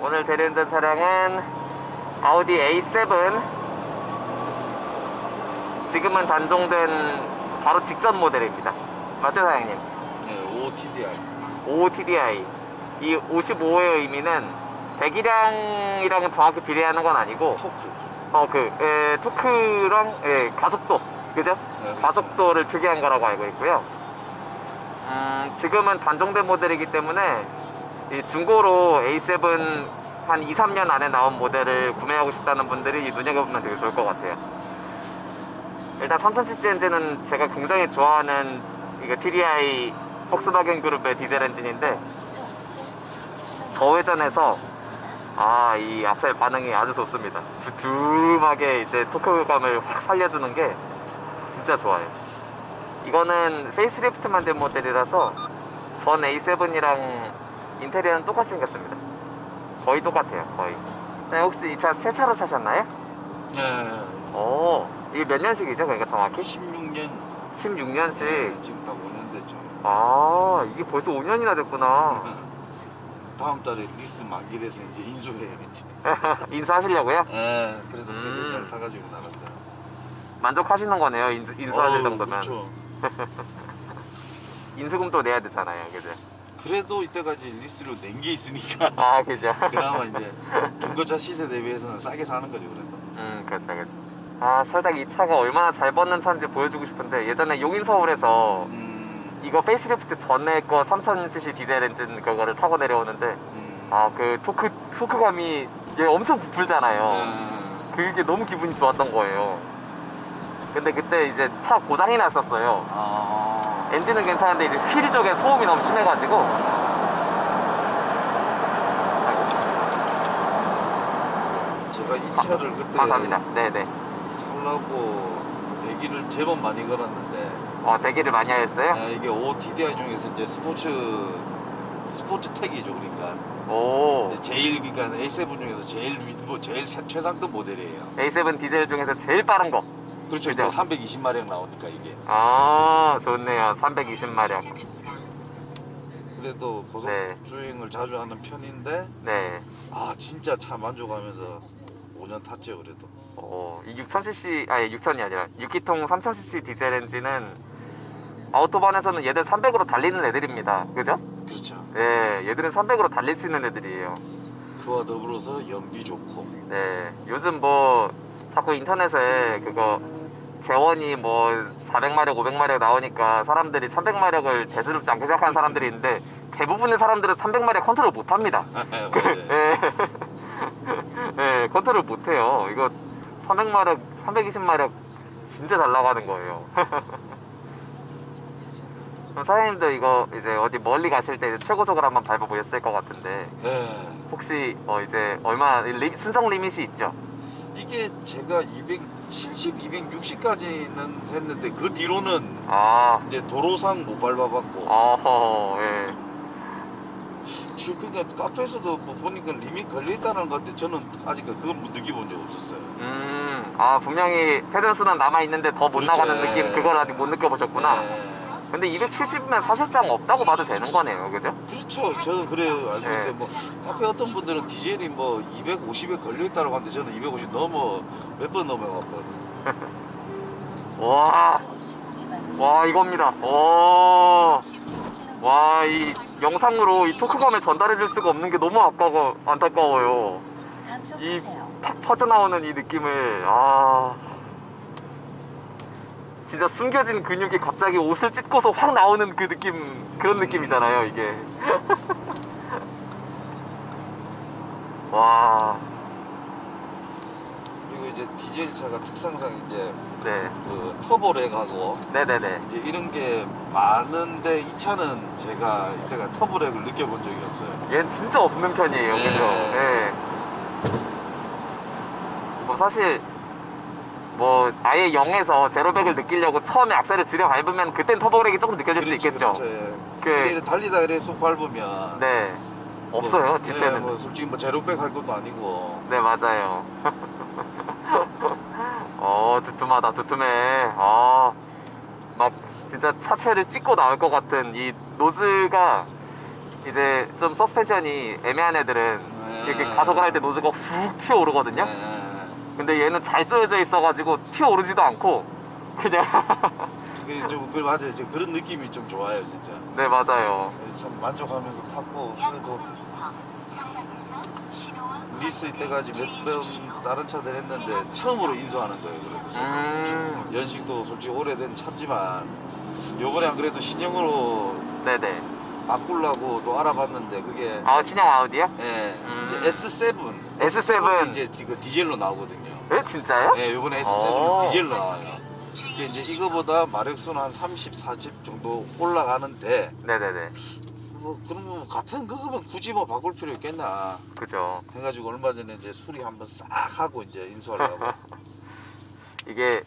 오늘 대리운전 차량은 아우디 A7. 지금은 단종된 바로 직전 모델입니다. 맞죠, 사장님? 네, OTDI. OTDI. 이 55의 의미는 배기량이랑은 정확히 비례하는 건 아니고 토크. 토크랑 가속도, 그죠? 네, 그렇죠. 가속도를 표기한 거라고 알고 있고요. 지금은 단종된 모델이기 때문에 이 중고로 A7 한 2, 3년 안에 나온 모델을 구매하고 싶다는 분들이 눈여겨보면 되게 좋을 것 같아요. 일단 3000cc 엔진은 제가 굉장히 좋아하는 이거 TDI 폭스바겐 그룹의 디젤 엔진인데, 저회전에서 이 악셀 반응이 아주 좋습니다. 두툼하게 이제 토크감을 확 살려주는 게 진짜 좋아요. 이거는 페이스리프트만 된 모델이라서 전 A7이랑 인테리어는 똑같이 생겼습니다. 거의 똑같아요, 거의. 네, 혹시 이 차 새 차로 사셨나요? 네. 이게 몇 년식이죠, 그러니까 정확히? 16년. 16년식. 네, 지금 다 5년 됐죠. 이게 벌써 5년이나 됐구나. 다음 달에 리스 만기돼서 이제 인수해요, 이제. 인수하시려고요? 네, 그래도 잘 사가지고 나갔다. 만족하시는 거네요, 인수하실 정도면. 그렇죠. 인수금도 내야 되잖아요, 그죠? 그래도 이때까지 리스로 낸 게 있으니까. 그죠? 그나마 이제 중고차 시세 대비해서는 싸게 사는 거죠, 그래도. 그렇죠, 그렇죠. 살짝 이 차가 얼마나 잘 뻗는 차인지 보여주고 싶은데, 예전에 용인서울에서 이거 페이스리프트 전에 거 3000cc 디젤 엔진 그거를 타고 내려오는데, 그 토크감이 얘 엄청 부풀잖아요. 그게 너무 기분이 좋았던 거예요. 근데 그때 이제 차 고장이 났었어요. 엔진은 괜찮은데 이제 휠 쪽에 소음이 너무 심해가지고. 제가 이 차를 그때 감사합니다. 네네. 하려고 대기를 제법 많이 걸었는데, 대기를 많이 하셨어요? 이게 OTDI 중에서 이제 스포츠 택이죠, 그러니까. 이제 제일, 그러니까 A7 중에서 제일 최상급 모델이에요. A7 디젤 중에서 제일 빠른 거. 그렇죠. 그죠? 320마력 나오니까 이게. 좋네요. 320마력. 그래도 고속 네. 주행을 자주 하는 편인데, 네. 진짜 차 만족하면서 5년 탔죠, 그래도. 이 6000cc, 6000이 아니라 6기통 3000cc 디젤 엔진은 아우토반에서는 얘들 300으로 달리는 애들입니다. 그죠? 그렇죠. 네, 얘들은 300으로 달릴 수 있는 애들이에요. 그와 더불어서 연비 좋고. 네, 요즘 뭐 자꾸 인터넷에 그거 재원이 뭐 400마력, 500마력 나오니까 사람들이 300마력을 대수롭지 않게 생각하는 사람들이 있는데, 대부분의 사람들은 300마력 컨트롤 못합니다. 맞아요. 네, 컨트롤 못해요. 이거 300마력, 320마력 진짜 잘 나가는 거예요. 그럼 사장님도 이거 이제 어디 멀리 가실 때 이제 최고속을 한번 밟아보셨을 것 같은데, 네. 혹시 이제 얼마 순정 리밋이 있죠? 이게 제가 270, 260까지는 했는데, 그 뒤로는 이제 도로상 못 밟아봤고. 예. 지금 그러니까 카페에서도 뭐 보니까 리밋 걸려있다는 건데, 저는 아직 그걸 느껴본 적 없었어요. 분명히 회전수는 남아있는데 더 못 그렇죠. 나가는 느낌, 그걸 아직 못 느껴보셨구나. 근데 270이면 사실상 없다고 봐도 되는 거네요, 그죠? 그렇죠. 저는 그래요, 알고 있어요. 네. 뭐 카페 어떤 분들은 디젤이 뭐 250에 걸려있다고 하는데, 저는 250 넘어 몇 번 넘어갔거든요. 와, 이겁니다. 이 영상으로 이 토크감을 전달해 줄 수가 없는 게 너무 안타까워요. 이 팍 퍼져나오는 이 느낌을, 진짜 숨겨진 근육이 갑자기 옷을 찢고서 확 나오는 그 느낌, 그런 느낌이잖아요, 이게. 그리고 이제 디젤 차가 특성상 이제 네. 그 터보렉하고 네네네. 이제 이런 게 많은데, 이 차는 제가 이때가 터보렉을 느껴본 적이 없어요. 얘는 진짜 없는 편이에요, 네. 그죠? 네. 뭐 사실 뭐 아예 0에서 제로백을 느끼려고 처음에 악셀을 줄여 밟으면 그땐 터보렉이 조금 느껴질 수도 있겠죠. 그렇죠. 그- 근데 달리다 이래 속 밟으면 네. 없어요, 뒷채는. 뭐 솔직히 뭐 제로백 할 것도 아니고. 네, 맞아요. 두툼하다, 두툼해. 막 진짜 차체를 찢고 나올 것 같은 이 노즈가, 이제 좀 서스펜션이 애매한 애들은 이렇게 가속을 할 때 노즈가 훅 튀어오르거든요. 근데 얘는 잘 조여져 있어가지고 튀어오르지도 않고 그냥 그게 좀 맞아요. 좀 그런 느낌이 좀 좋아요, 진짜. 네, 맞아요. 참 만족하면서 탔고 그래도 리스 이때까지 몇 번 다른 차들 했는데 처음으로 인수하는 거예요. 그래도 저도. 연식도 솔직히 오래된 차지만 요번에 안 그래도 신형으로 네네. 바꾸려고 또 알아봤는데 그게 신형 아우디요? 예, 이제 S7 S7. 이제 지금 디젤로 나오거든요. 네, 진짜요? 예, 요번에 S7은 디젤로 나와요. 이게 이제 이거보다 마력수는 한 30, 40 정도 올라가는데 네네네. 뭐 그러면 같은 그거면 굳이 뭐 바꿀 필요 있겠나 그죠. 해가지고 얼마 전에 이제 수리 한번 싹 하고 이제 인수하려고. 이게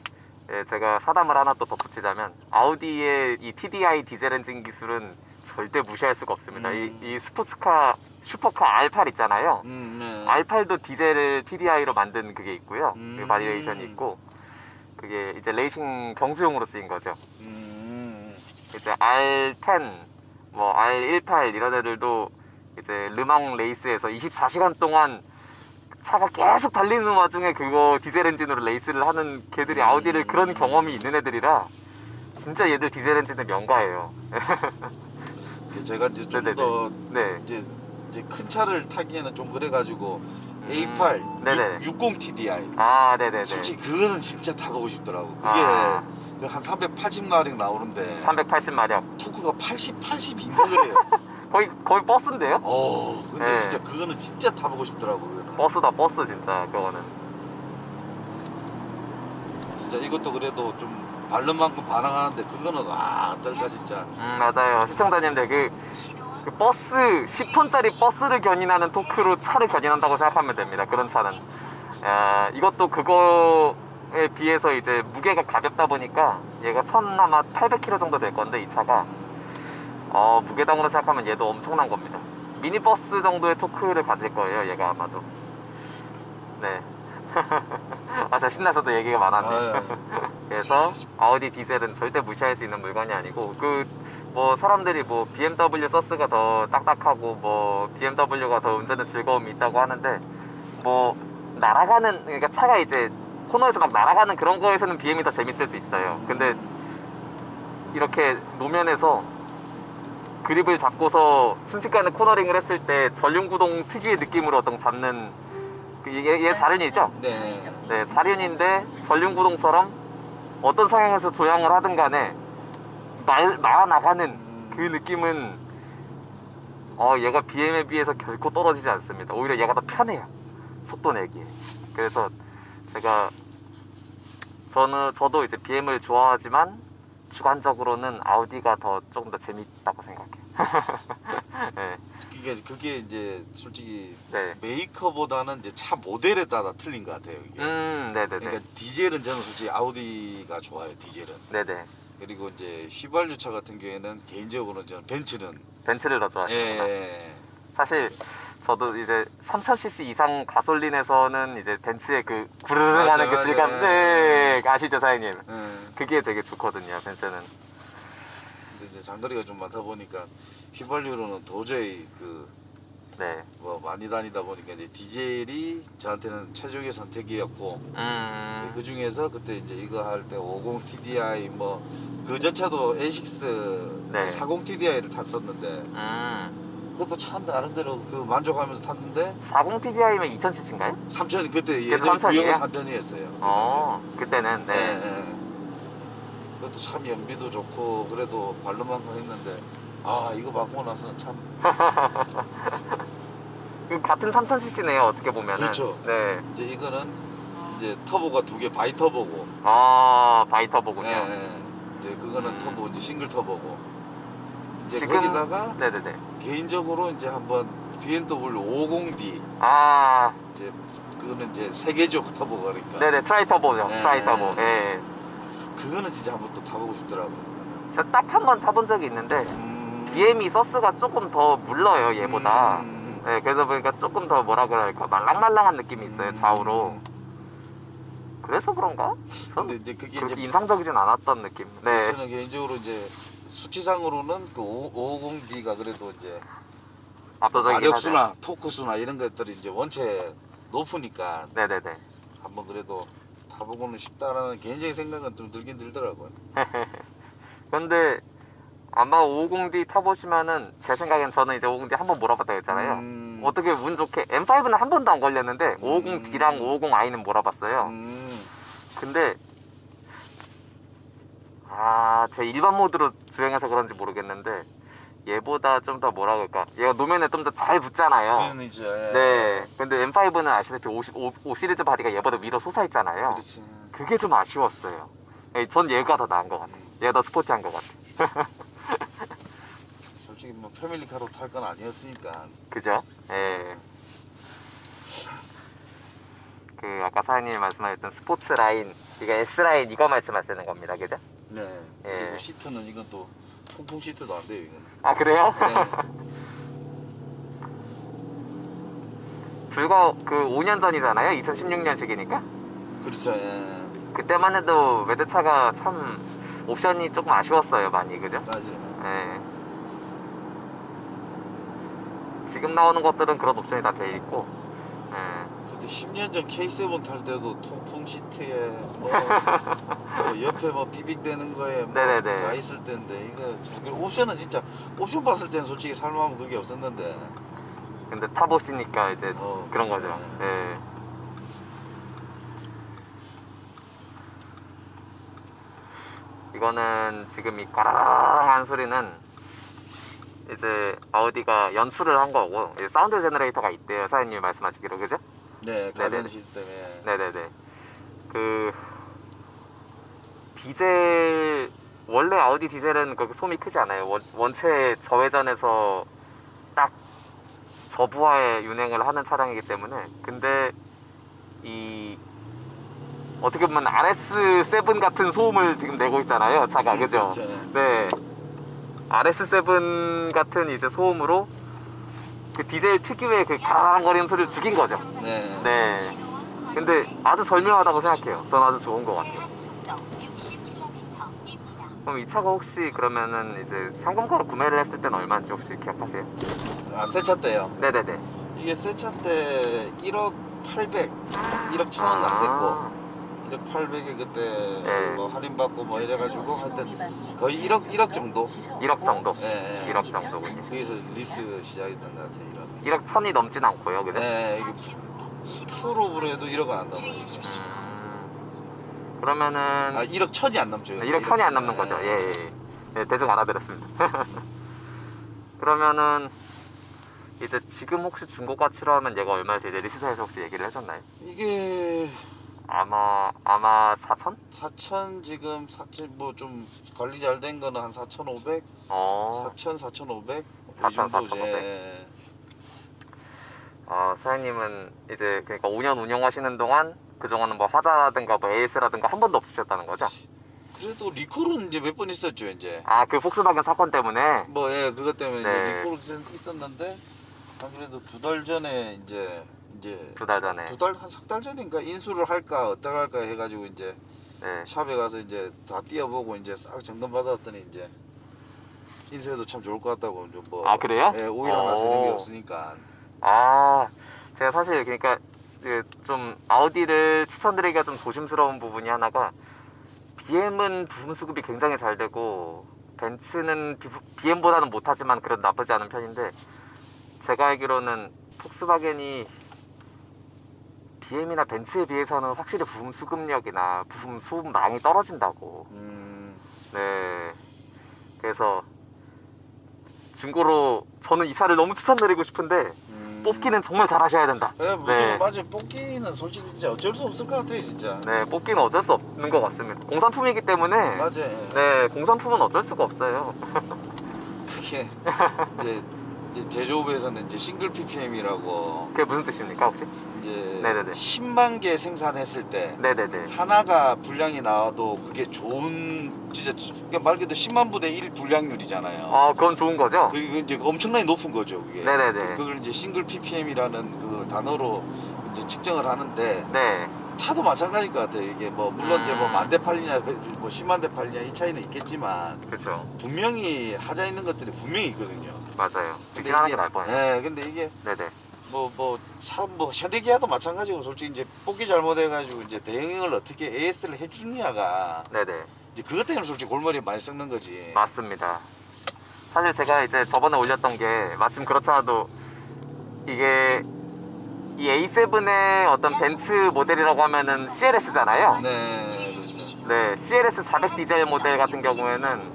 제가 사담을 하나 또 덧붙이자면 아우디의 이 TDI 디젤 엔진 기술은 절대 무시할 수가 없습니다. 이 스포츠카 슈퍼카 R8 있잖아요. 네. R8도 디젤을 TDI로 만든 그게 있고요. 그 바리에이션이 있고 그게 이제 레이싱 경주용으로 쓰인 거죠. 이제 R10, 뭐 R18 이런 애들도 이제 르망 레이스에서 24시간 동안 차가 계속 달리는 와중에 그거 디젤 엔진으로 레이스를 하는 걔들이 아우디를 그런 경험이 있는 애들이라 진짜 얘들 디젤 엔진은 명가예요. 제가 이제 좀 네네네. 더 네. 이제 큰 차를 타기에는 좀 그래가지고 A8 네네. 60 TDI 네네네. 솔직히 그거는 진짜 타보고 싶더라고. 그게 아. 그 한 380마력 나오는데 380마력. 토크가 82만 그래요. 거의 버스인데요? 근데 네. 진짜 그거는 진짜 타보고 싶더라고. 그거는. 버스다, 버스 진짜 그거는. 진짜 이것도 그래도 좀 바른 만큼 반항하는데 그거는 어떨까 진짜. 맞아요. 시청자님들 그 버스 10톤짜리 버스를 견인하는 토크로 차를 견인한다고 생각하면 됩니다. 그런 차는. 이것도 그거에 비해서 이제 무게가 가볍다 보니까 얘가 아마 800kg 정도 될 건데 이 차가 무게당으로 생각하면 얘도 엄청난 겁니다. 미니버스 정도의 토크를 가질 거예요. 얘가 아마도. 네. 진짜 신나서도 얘기가 많았네. 그래서 아우디 디젤은 절대 무시할 수 있는 물건이 아니고 뭐 사람들이 뭐 BMW 서스가 더 딱딱하고 뭐 BMW가 더 운전에 즐거움이 있다고 하는데 뭐 날아가는 그러니까 차가 이제 코너에서 막 날아가는 그런 거에서는 BM이 더 재밌을 수 있어요. 근데 이렇게 노면에서 그립을 잡고서 순식간에 코너링을 했을 때 전륜구동 특유의 느낌으로 어떤 잡는 얘 4륜이죠? 네. 네, 4륜인데 전륜구동처럼 어떤 상황에서 조향을 하든 간에 말아나가는 그 느낌은 얘가 BM에 비해서 결코 떨어지지 않습니다. 오히려 얘가 더 편해요. 속도 내기에. 그래서 저도 이제 BM을 좋아하지만 주관적으로는 아우디가 조금 더 재밌다고 생각해요. 네. 그게 이제 솔직히 네. 메이커보다는 이제 차 모델에 따라 틀린 것 같아요. 이게. 네네네. 그러니까 디젤은 저는 솔직히 아우디가 좋아요. 디젤은. 네네. 그리고 이제 휘발유차 같은 경우에는 개인적으로는 저는 벤츠를 더 좋아합니다. 예. 사실 저도 이제 3000cc 이상 가솔린에서는 이제 벤츠의 그 구르르 하는 그 질감, 네, 아시죠 사장님? 그게 되게 좋거든요, 벤츠는. 근데 이제 장거리가 좀 많다 보니까 휘발유로는 도저히 네. 뭐 많이 다니다 보니까 이제 디젤이 저한테는 최종의 선택이었고, 그 중에서 그때 이제 이거 할 때 50 TDI 뭐 그 전차도 A6 네. 40 TDI를 탔었는데 그것도 참 나름대로 만족하면서 탔는데 40 TDI면 2000cc인가요? 3000 그때 그게 예전 3000 이에요? 구형은 3000이었어요. 그때는 네. 그것도 참 연비도 좋고 그래도 발로만큼 했는데 이거 바꾸고 나서는 참 같은 3000cc네요, 어떻게 보면은. 그렇죠. 네. 이제 이거는 이제 터보가 2개 바이 터보고 바이 터보군요. 이제 그거는 터보 이제 싱글 터보고 이제 지금 거기다가 네네네. 개인적으로 이제 한번 BMW 50D 이제 그거는 이제 세계죠 그 터보가 그러니까. 네네, 트라이 터보죠. 네. 트라이 터보. 예. 그거는 진짜 한번 또 타보고 싶더라고요. 제가 딱 한 번 타본 적이 있는데 BM이 서스가 조금 더 물러요 얘보다. 네, 그래서 보니까 조금 더 뭐라 그럴까 말랑말랑한 느낌이 있어요 좌우로. 그래서 그런가? 근데 이제 그게 그렇게 이제 인상적이진 않았던 느낌. 네. 저는 개인적으로 이제 수치상으로는 그 550D가 그래도 이제 압도적이긴 마력수나 토크수나 이런 것들이 이제 원체 높으니까 네네네. 한번 그래도 타보고는 싶다라는 개인적인 생각은 좀 들긴 들더라고요. 근데 아마 550D 타보시면은 제 생각엔 저는 이제 550D 한번 몰아봤다고 했잖아요. 어떻게 운 좋게 M5는 한 번도 안 걸렸는데 550D랑 550i는 몰아봤어요. 근데 제 일반 모드로 주행해서 그런지 모르겠는데 얘보다 좀 더 뭐라 그럴까, 얘가 노면에 좀 더 잘 붙잖아요. 그건 이제 네. 근데 M5는 아시다시피 5 시리즈 바디가 얘보다 위로 솟아있잖아요. 그렇지. 그게 좀 아쉬웠어요. 전 얘가 더 나은 것 같아요. 얘가 더 스포티한 것 같아요. 솔직히 뭐 패밀리카로 탈 건 아니었으니까. 그죠? 예. 그 아까 사장님이 말씀하셨던 스포츠 라인, 이거 S 라인 이거 말씀하시는 겁니다, 그죠? 네. 예. 그리고 시트는 이건 또 통풍 시트도 안 돼요, 이건. 아 그래요? 네. 불과 그 5년 전이잖아요. 2016년식이니까. 그렇죠. 예. 그때만 해도 외제차가 참 옵션이 조금 아쉬웠어요, 많이, 그죠? 맞아요. 예. 지금 나오는 것들은 그런 옵션이 다 돼 있고. 예. 그때 10년 전 K7 탈 때도 통풍 시트에 뭐 옆에 뭐 삐빅대는 거에 뭐 네네네. 다 있을 텐데 이거 참, 옵션은 진짜 옵션 봤을 때는 솔직히 살만하면 그게 없었는데. 근데 타보시니까 이제 그런 그렇죠. 거죠. 예. 이거는 지금 이 까라라라한 소리는 이제 아우디가 연출을 한 거고, 이제 사운드 제너레이터가 있대요, 사장님이 말씀하시기로, 그죠? 네, 가변 네네네. 시스템에. 네네네. 그 디젤, 원래 아우디 디젤은 그렇게 소음이 크지 않아요. 원체 저회전에서 딱 저부하에 운행을 하는 차량이기 때문에. 근데 이 어떻게 보면 RS7 같은 소음을 지금 내고 있잖아요, 차가. 그죠? 그렇죠. 네. RS7 같은 이제 소음으로 그 디젤 특유의 그 가랑거리는 소리를 죽인 거죠. 네. 네. 근데 아주 절묘하다고 생각해요. 전 아주 좋은 것 같아요. 그럼 이 차가 혹시 그러면은 이제 현금가로 구매를 했을 때는 얼마인지 혹시 기억하세요? 아, 새 차 때요. 네네네. 이게 새 차 때 1억 800, 1억 1000원 안 됐고 1억 800에 그때 네. 뭐 할인받고 뭐 이래가지고 하여튼 거의 1억 정도? 1억 정도? 예, 예. 1억 정도군요. 거기서 리스 시작했던 것 같아요. 1억 천이 넘진 않고요, 그죠? 예, 이게 프로브로 해도 1억은 안 넘어요. 이게. 그러면은 아, 1억 1000이 안 넘죠. 1억 천이 안 넘는 거죠. 예, 예. 네, 대충 알아들었습니다. 그러면은 이제 지금 혹시 중고 가치로 하면 얘가 얼마일지 내리시사에서 혹시 얘기를 해줬나요? 이게 아마 4천? 4천 지금 4천 뭐 좀 관리 잘 된 거는 한 4,500, 4천 4,500 이 4,000, 정도 4,500. 이제. 사장님은 이제 그러니까 5년 운영하시는 동안 그동안은 뭐 화자라든가 뭐 AS라든가 한 번도 없으셨다는 거죠? 그래도 리콜은 이제 몇 번 있었죠 이제. 그 폭스바겐 사건 때문에. 뭐 예 그것 때문에 네. 이제 리콜 있었는데 한 그래도 2달 전에 이제 2달 전에. 한 석 달 전인가 인수를 할까 어떡 할까 해가지고 이제 네. 샵에 가서 이제 다 띄워보고 이제 싹 점검 받았더니 이제 인수해도 참 좋을 것 같다고 좀 뭐. 그래요? 예, 오일 하나 사는 게 없으니까. 제가 사실 그러니까 좀 아우디를 추천드리기가 좀 조심스러운 부분이 하나가, BM은 부품 수급이 굉장히 잘 되고 벤츠는 BM보다는 못하지만 그래도 나쁘지 않은 편인데, 제가 알기로는 폭스바겐이 BM이나 벤츠에 비해서는 확실히 부품 수급력이나 부품 수급량이 떨어진다고. 네. 그래서 중고로 저는 이 차를 너무 추천드리고 싶은데 뽑기는 정말 잘하셔야 된다. 예, 네. 맞아요. 뽑기는 솔직히 진짜 어쩔 수 없을 것 같아요, 진짜. 네, 뽑기는 어쩔 수 없는 것 같습니다. 공산품이기 때문에. 맞아요. 네, 공산품은 어쩔 수가 없어요. 그게 이제 제조업에서는 이제 싱글 PPM이라고 그게 무슨 뜻입니까, 혹시? 이제 네네네. 10만 개 생산했을 때 네네네. 하나가 불량이 나와도 그게 좋은 진짜 그러니까 말 그대로 10만 분의 1 불량률이잖아요. 그건 좋은 거죠? 그리고 이제 엄청나게 높은 거죠, 그게. 네네네. 그걸 이제 싱글 PPM이라는 그 단어로 이제 측정을 하는데 네. 차도 마찬가지일 것 같아요. 이게 뭐 물론 이제 뭐 10,000대 팔리냐 뭐 100,000대 팔리냐 이 차이는 있겠지만 그렇죠. 분명히 하자 있는 것들이 분명히 있거든요. 맞아요. 근데 직진하는 게 이게- 나을 뻔해요. 네, 근데 이게 네네. 참 현대기아도 마찬가지고 솔직히 이제 뽑기 잘못해가지고 이제 대응을 어떻게 AS를 해주느냐가 네네. 이제 그것 때문에 솔직히 골머리 많이 썩는 거지. 맞습니다. 사실 제가 이제 저번에 올렸던 게 마침 그렇잖아도 이게 이 A7의 어떤 벤츠 모델이라고 하면은 CLS잖아요. 네, 그렇죠. 네, CLS 400 디젤 모델 같은 경우에는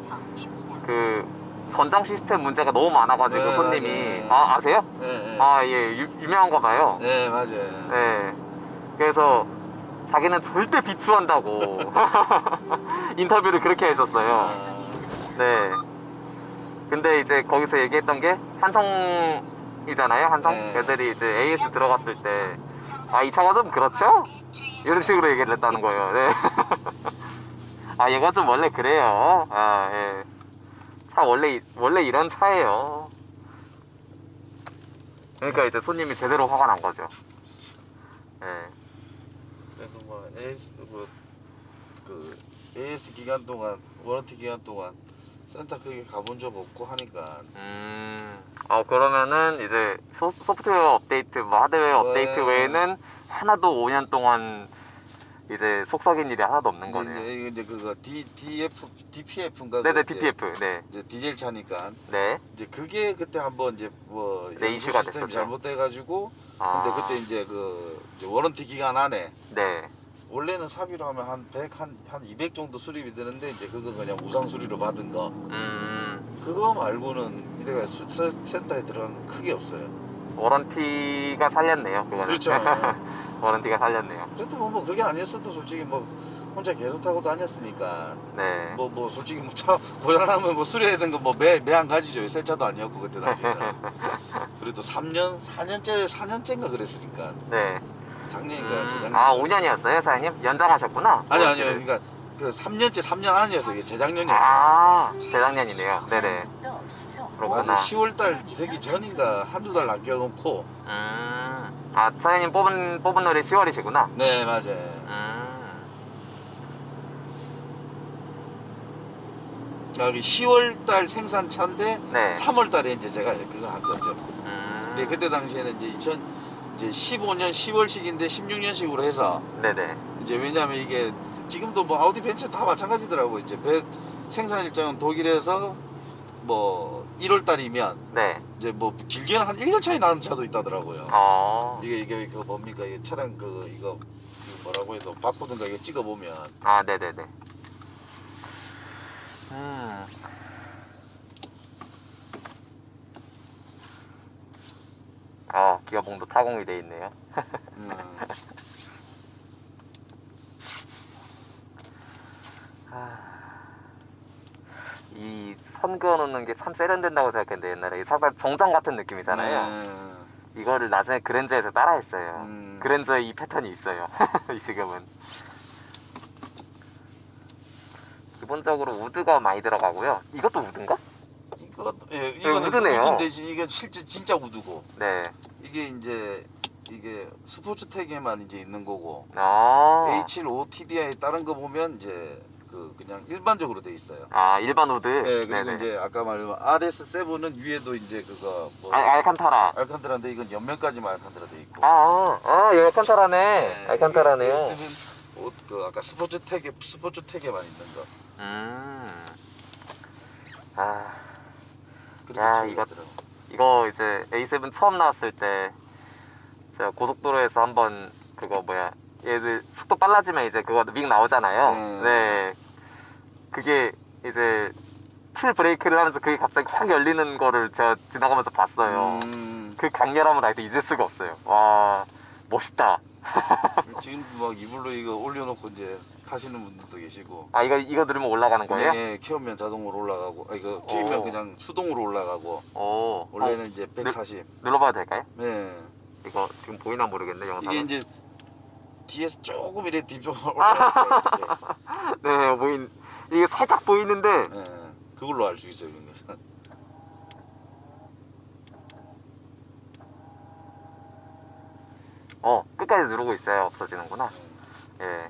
그 전장 시스템 문제가 너무 많아가지고 네, 손님이 맞아요. 아세요? 네, 네. 아, 예, 유명한가 봐요. 네, 맞아요. 네, 그래서 자기는 절대 비추한다고 인터뷰를 그렇게 했었어요. 아, 네. 근데 이제 거기서 얘기했던 게 한성이잖아요. 한성. 네. 걔들이 이제 AS 들어갔을 때 아, 이 차가 좀 그렇죠? 이런 식으로 얘기를 했다는 거예요. 네. 아, 얘가 좀 원래 그래요. 아, 예. 차 원래 이런 차예요. 그러니까 이제 손님이 제대로 화가 난 거죠. 예. 그래도 뭐 AS 그 AS 기간 동안 워런티 기간 동안 센터 크게 가본 적 없고 하니까 그러면은 이제 소프트웨어 업데이트, 뭐 하드웨어 네. 업데이트 외에는 하나도 5년 동안 이제 속썩인 일이 하나도 없는 이제 거네요. 이제 그거 DPF인가 네네, PPF. 네. 이제 디젤 차니까 네. 이제 그게 그때 한번 이제 뭐 네, 연소 이슈가 시스템이 됐었죠. 잘못돼가지고 아. 근데 그때 이제 그 이제 워런티 기간 안에 네. 원래는 사비로 하면 한 100, 한 200 정도 수리비 드는데 이제 그거 그냥 우상 수리로 받은 거 그거 말고는 이때가 센터에 들어간 건 크게 없어요. 워런티가 살렸네요, 그거는. 그렇죠. 워런티가 살렸네요. 그래도 뭐 그게 아니었어도 솔직히 뭐 혼자 계속 타고 다녔으니까 네. 뭐 솔직히 뭐 차 고장나면 뭐 수리해야 되는 거 뭐 매 안 가지죠. 새 차도 아니었고 그때 당시에는. 그래도 4년째인가 그랬으니까 네. 작년인가 재작년. 아, 5년이었어요, 사장님? 연장하셨구나. 아니요 워런티를. 그러니까 그 3년째 3년 안이어서 이게 재작년이었어요. 아, 재작년이네요. 네네. 그렇구나. 맞아 10월달 되기 전인가 한두 달 남겨놓고 아, 사장님 뽑은 날이 10월이시구나. 네 맞아요. 여기 10월달 생산차인데 네. 3월달에 이제 제가 그거 한 거죠. 근데 그때 당시에는 이제 15년 10월식인데 16년식으로 해서 네네. 이제 왜냐면 이게 지금도 뭐 아우디 벤츠 다 마찬가지더라고. 이제 생산 일정은 독일에서 뭐 1월 달이면 네. 이제 뭐 길게는 한 1년 차이 나는 차도 있다더라고요. 어. 이게 그 뭡니까 이게 차량 이거 뭐라고 해도 바코드인가 이거 찍어 보면 아, 네네네. 기어봉도 타공이 돼 있네요. 이 선 그어놓는 게 참 세련된다고 생각했는데 옛날에 상당히 정장 같은 느낌이잖아요. 이거를 나중에 그랜저에서 따라했어요. 그랜저에 이 패턴이 있어요. 지금은 기본적으로 우드가 많이 들어가고요. 이것도 우드인가? 이거는 우드네요. 우드인데 이게 실제 진짜 우드고 네. 이게 이게 스포츠텍에만 이제 있는 거고 A75 TDI 다른 거 보면 이제 그냥 일반적으로 돼 있어요. 아, 일반 우드. 네, 그리고 네네. 이제 아까 말한 RS7은 위에도 이제 그거 뭐 알칸타라. 알칸타라인데 이건 옆면까지만 알칸타라 돼 있고. 여기 알칸타라네. 알칸타라네요. A7은 그 아까 스포츠텍에만 있는 거. 그렇게 야, 차이가 있더라고. 이거 이제 A7 처음 나왔을 때 제가 고속도로에서 한번 그거 얘들 속도 빨라지면 이제 그거 윙 나오잖아요. 네. 그게 이제 풀 브레이크를 하면서 그게 갑자기 확 열리는 거를 제가 지나가면서 봤어요. 그 강렬함을 아직도 잊을 수가 없어요. 와, 멋있다. 지금도 막 이불로 이거 올려놓고 이제 타시는 분들도 계시고. 아, 이거 누르면 올라가는 거예요? 네, 키우면 자동으로 올라가고, 이거 키우면 그냥 수동으로 올라가고. 원래는 이제 140. 눌러봐도 될까요? 네. 이거 지금 보이나 모르겠네, 영상은. 이게 이제 뒤에서 조금 이렇게 뒤쪽으로 올라가요. 네, 이게 살짝 보이는데. 네, 그걸로 알 수 있어요, 그래서. 끝까지 누르고 있어야 없어지는구나. 예.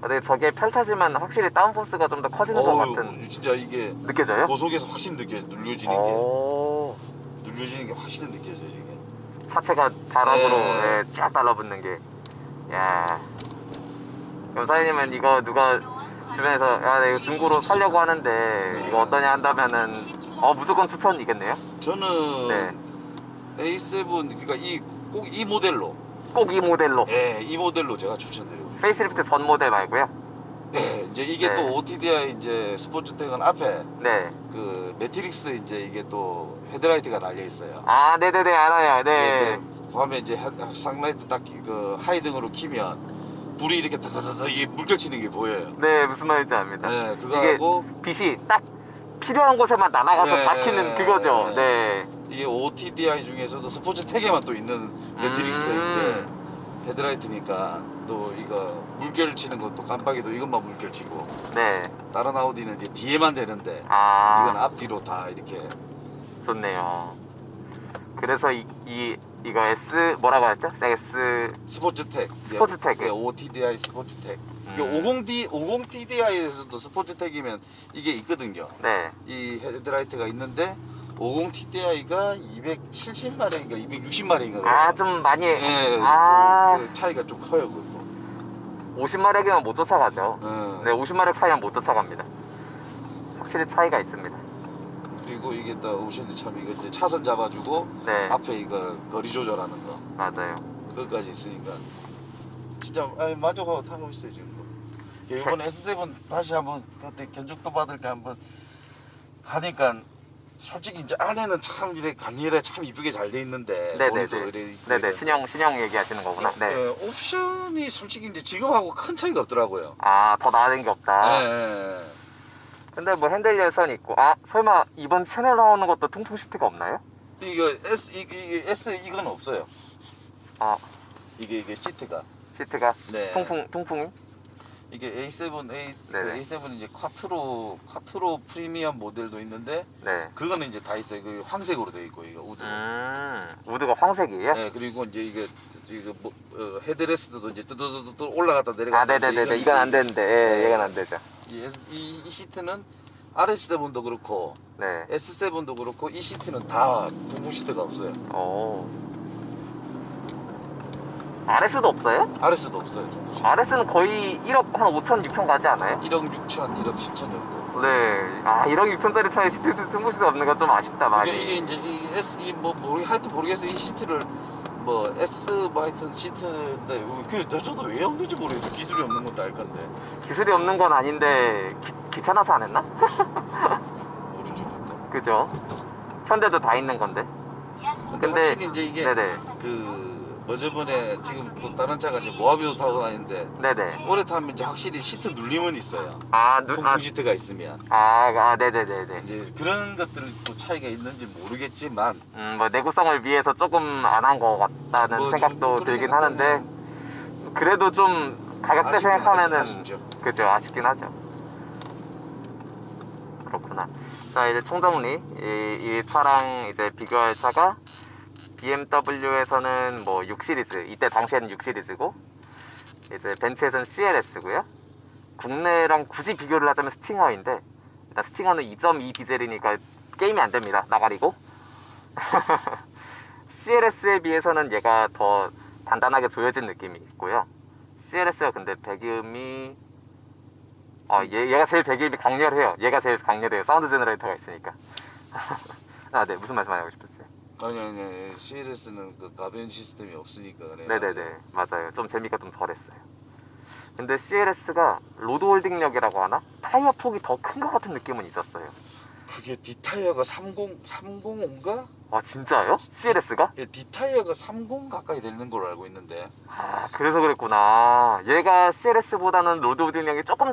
근데 저게 펼쳐지면 확실히 다운포스가 좀 더 커지는 것 같은 진짜 이게 느껴져요? 고속에서 확실히 눌려지는 오. 게 눌려지는 게 확실히 느껴져요 이게. 차체가 바람으로 네. 예, 쫙 달라붙는 게. 야. 그럼 사장님은 이거 누가 주변에서 야, 나 이거 중고로 살려고 하는데 이거 어떠냐 한다면은 무조건 추천이겠네요? 저는 네. A7 그러니까 꼭 이 모델로 꼭 이 모델로. 이 모델로 제가 추천드리고 싶어요. 페이스리프트 전 모델 말고요? 네, 이제 이게 네. 또 OTDI 이제 스포츠텍은 앞에 네. 그 매트릭스 이제 이게 또 헤드라이트가 달려 있어요. 아, 네네네, 알아요. 네. 이제 밤에 이제 상라이트 딱 그 하이등으로 키면 불이 이렇게 다다다다 이게 물결치는 게 보여요. 네, 무슨 말인지 압니다. 네, 그거 이게 하고 빛이 딱 필요한 곳에만 날아가서 네, 박히는 그거죠. 네. 이게 OTDI 중에서도 스포츠텍에만 또 있는 매트릭스 이제 헤드라이트니까 또 이거 물결 치는 것도 깜빡이도 이것만 물결 치고 네. 다른 아우디는 이제 뒤에만 되는데 아, 이건 앞뒤로 다 이렇게 좋네요. 그래서 이거 S 뭐라고 했죠? S 스포츠텍 스포츠텍. 네, OTDI 스포츠텍. 음. 50TDI에서도 스포츠텍이면 이게 있거든요. 네. 이 헤드라이트가 있는데 50TDI가 270마력인가 260마력인가 아, 좀 많이. 예, 아, 그 차이가 좀 커요 그거. 50마력이면 못 쫓아가죠. 예. 네, 50마력 차이면 못 쫓아갑니다. 확실히 차이가 있습니다. 그리고 이게 또 옵션이 참 이거 이제 차선 잡아주고 네, 앞에 이거 거리 조절하는 거 맞아요. 그것까지 있으니까 진짜 만족하고 타고 있어요 지금도. 이번 S7 다시 한번 그때 견적도 받을까 한번 가니까 솔직히 이제 안에는 참 이래 간이래 참 이쁘게 잘 돼 있는데 네네네. 머리도 이래 네네, 신형 얘기하시는 거구나. 네. 예, 옵션이 솔직히 이제 지금하고 큰 차이가 없더라고요. 아, 더 나아진 게 없다. 예. 근데 뭐 핸들 열선 있고, 아, 설마 이번 채널 나오는 것도 통풍 시트가 없나요? 이거 이게 S 이건 없어요. 아, 이게 시트가 시트가 네. 통풍이? 이게 A7 네네. A7은 이제 쿼트로 프리미엄 모델도 있는데 네. 그거는 이제 다 있어요. 그 황색으로 돼 있고 이거 우드. 우드가 황색이에요? 네, 그리고 이제 이게 뭐, 헤드레스트도 이제 뚜뚜뚜뚜 올라갔다 내려갔다. 아, 네네네네. 이건 안 되는데, 예, 이건 안 되죠. 이 시트는 RS7도 그렇고 네. S7도 그렇고 이 시트는 다 부분 시트가 없어요. 오. RS도 없어요? RS도 없어요. 부분 시트. RS는 거의 1억 한 5천, 6천 가지 않아요? 1억 6천, 1억 7천 정도. 네. 아, 1억 6천짜리 차에 시트 통풍 시트 없는 건 좀 아쉽다, 많이. 이게 이제 이 S 하여튼 모르겠어요. 이 시트를 뭐 S 뭐 하여튼 시트인데 저도 왜 없는지 모르겠어요. 기술이 없는 것도 알 건데. 기술이 없는 건 아닌데 귀찮아서 안 했나? 모르죠. 또. 그죠? 현대도 다 있는 건데. 근데 확실히 이제 이게 네네. 그 저번에 지금 또 다른 차가 이제 모하비도 타고 다니는데 네네. 오래 타면 이제 확실히 시트 눌림은 있어요. 통풍 시트가 있으면 네네네네. 이제 그런 것들 또 차이가 있는지 모르겠지만 뭐 내구성을 위해서 조금 안 한 것 같다는 뭐 생각도 좀 그런 들긴 생각도 하는데 그래도 좀 가격대 생각하면은 아쉽죠. 그죠, 아쉽긴 하죠. 그렇구나. 자, 이제 총정리. 이 차랑 이제 비교할 차가 BMW에서는 뭐 6시리즈, 이때 당시에는 6시리즈고 이제 벤츠에서는 CLS고요. 국내랑 굳이 비교를 하자면 스팅어인데 일단 스팅어는 2.2 디젤이니까 게임이 안 됩니다. 나가리고. CLS에 비해서는 얘가 더 단단하게 조여진 느낌이 있고요. CLS가 근데 배기음이 얘가 제일 배기음이 강렬해요. 얘가 제일 강렬해요. 사운드 제너레이터가 있으니까. 아, 네, 무슨 말씀하고 싶었어요? 아니 CLS는 그 가변 시스템이 없으니까 그래. 네네네, 맞아요. 좀 재미가 좀 덜했어요. 근데 CLS가 로드 홀딩력이라고 하나? 타이어 폭이 더 큰 것 같은 느낌은 있었어요. 그게 D타이어가 305인가? 아, 진짜요? CLS가? 예, D타이어가 30 가까이 되는 걸로 알고 있는데 아, 그래서 그랬구나. 얘가 CLS보다는 로드 홀딩력이 조금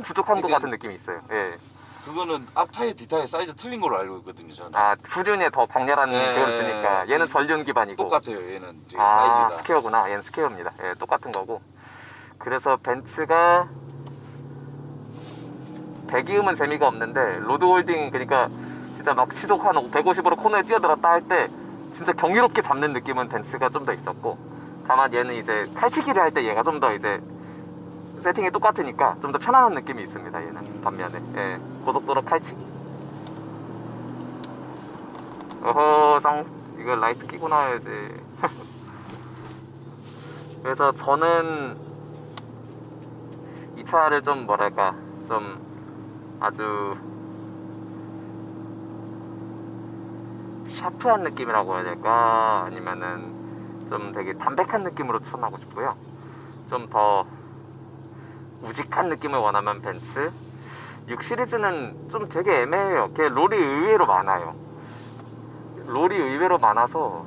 부족한 것 그러니까- 같은 느낌이 있어요. 예. 그거는 앞타이어 D타이어 사이즈 틀린 걸로 알고 있거든요 저는. 아, 후륜에 더 강렬한 그걸 주니까 얘는 전륜 기반이고. 똑같아요 얘는 지금 아, 사이즈가. 스퀘어구나. 얘는 스퀘어입니다. 예, 똑같은 거고. 그래서 벤츠가 배기음은 재미가 없는데 로드 홀딩, 그러니까 진짜 막 시속 한 150으로 코너에 뛰어들었다 할 때 진짜 경이롭게 잡는 느낌은 벤츠가 좀 더 있었고, 다만 얘는 이제 칼치기를 할 때 얘가 좀 더 이제 세팅이 똑같으니까 좀 더 편안한 느낌이 있습니다. 얘는 반면에 예, 고속도로 칼치기. 어허, 이거 라이트 끼고 나와야지. 그래서 저는 이 차를 좀 뭐랄까 좀 아주 샤프한 느낌이라고 해야 될까, 아니면은 좀 되게 담백한 느낌으로 추천하고 싶고요. 좀 더 우직한 느낌을 원하면 벤츠. 6 시리즈는 좀 되게 애매해요. 걔 롤이 의외로 많아요. 롤이 의외로 많아서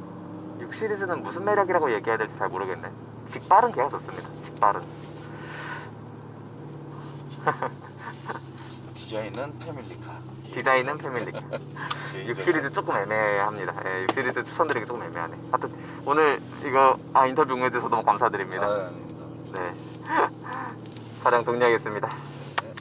6 시리즈는 무슨 매력이라고 얘기해야 될지 잘 모르겠네. 직발은 걔가 좋습니다. 직발은. 디자인은 패밀리카. 디자인은 패밀리카. 6 시리즈 조금 애매합니다. 예, 6 시리즈 추천드리기 조금 애매하네. 하여튼 오늘 이거 인터뷰 응해주셔서 너무 감사드립니다. 아닙니다. 네. 촬영 종료하겠습니다. 네.